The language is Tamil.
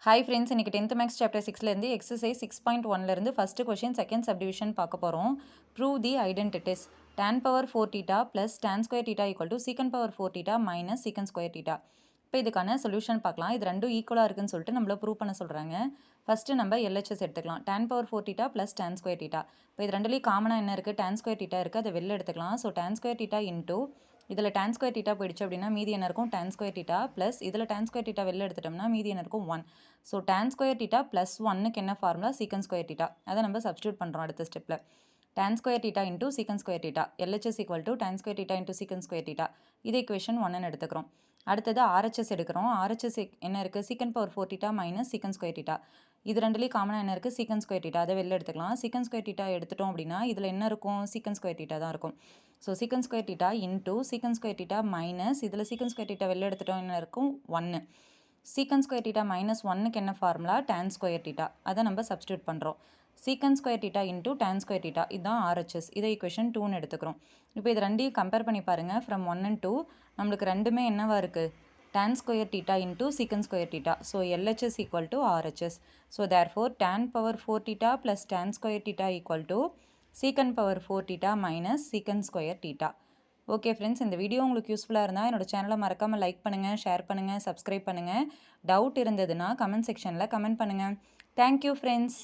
ஹாய் ஃப்ரெண்ட்ஸ், இன்றைக்கி 10th மேக்ஸ் சாப்டர் 6லேருந்து எக்ஸசைஸ் 6.1லேருந்து ஃபஸ்ட்டு கொஷின் செகண்ட் சப்டிவிஷன் பார்க்க போகிறோம். Prove the identities tan power 4 theta plus tan square theta equal to secant power 4 theta minus secant square theta. இப்போ இதுக்கான சொல்யூஷன் பார்க்கலாம். இது ரெண்டும் ஈக்குவலாக இருக்குன்னு சொல்லிட்டு நம்மள ப்ரூவ் பண்ண சொல்கிறாங்க. ஃபஸ்ட்டு நம்ம எல்ஹெச்எஸ் எடுத்துக்கலாம். tan power 4 theta plus tan square theta. இப்போ இது ரெண்டுலேயும் காமனாக என்ன இருக்குது? tan ஸ்கொயர் தீட்டா இருக்குது, அதை வெளில எடுத்துக்கலாம். So tan square theta into இதில் tan ஸ்கொயர் தீட்டா போயிடுச்சு அப்படின்னா மீதி என்ன இருக்கும்? tan ஸ்கொயர் தீட்டா ப்ளஸ் இதில் tan ஸ்கொயர் தீட்டா வெளில எடுத்துட்டோம்னா மீதி என்ன இருக்கும்? 1. So tan square theta plus 1க்கு என்ன ஃபார்முலா? சீக்கன் ஸ்கொயர் தீட்டா. அதை நம்ம சப்ஸ்டியூட் பண்ணுறோம் அடுத்த ஸ்டெப்பில். tan ஸ்கொயர் தீட்டா இன்டூ சீக்கன் square theta LHS equal to tan square theta into சீக்கன் ஸ்கொயர் தீட்டா. இது equation 1ன்னு எடுத்துக்கிறோம். அடுத்தது ஆர்ஹெச்எஸ் எடுக்கிறோம். ஆர்ஹெச்எஸ் என்ன இருக்குது? சீக்கன் power 4 theta minus secant square theta. இது ரெண்டுலேயும் காமனாக என்ன இருக்குது? சீக்கன் ஸ்கொயர் தீட்டா. அதை வெளில எடுத்துக்கலாம். சீக்கன் ஸ்கொயர் தீட்டா எடுத்துட்டோம் அப்படின்னா இதில் என்ன இருக்கும்? சீக்கன் ஸ்கொயர் தீட்டா தான் இருக்கும். ஸோ சீக்கன் ஸ்கொயர் தீட்டா இன்டூ சீக்கன் ஸ்கொயர் தீட்டா மைனஸ் இதில் சீக்கன் ஸ்கொயர் தீட்டா வெளில எடுத்துட்டோம் என்ன இருக்கும்? 1. சீக்கன் ஸ்கொயர் தீட்டா மைனஸ் 1க்கு என்ன ஃபார்முலா? tan square theta. அதை நம்ம சப்ஸ்டியூட் பண்ணுறோம். சீக்கன் square theta into tan square theta. இதுதான் ஆர்ஹெச்எஸ். இதை equation 2ன்னு எடுத்துக்கிறோம். இப்போ இது ரெண்டையும் கம்பேர் பண்ணி பாருங்கள். ஃப்ரம் 1 and 2 நம்மளுக்கு ரெண்டுமே என்னவா இருக்குது? tan ஸ்கொயர் தீட்டா இன்டூ சீக்கன் square theta. So LHS equal to RHS. So therefore tan power 4 theta plus tan square theta equal to secant power 4 theta minus secant square theta. Okay friends, இந்த வீடியோ உங்களுக்கு யூஸ்ஃபுல்லாக இருந்தால் என்னோட சேனலை மறக்காமல் லைக் பண்ணுங்கள், ஷேர் பண்ணுங்கள், சப்ஸ்கிரைப் பண்ணுங்கள். டவுட் இருந்ததுன்னா கமெண்ட் செக்ஷனில் கமெண்ட் பண்ணுங்கள். Thank you friends.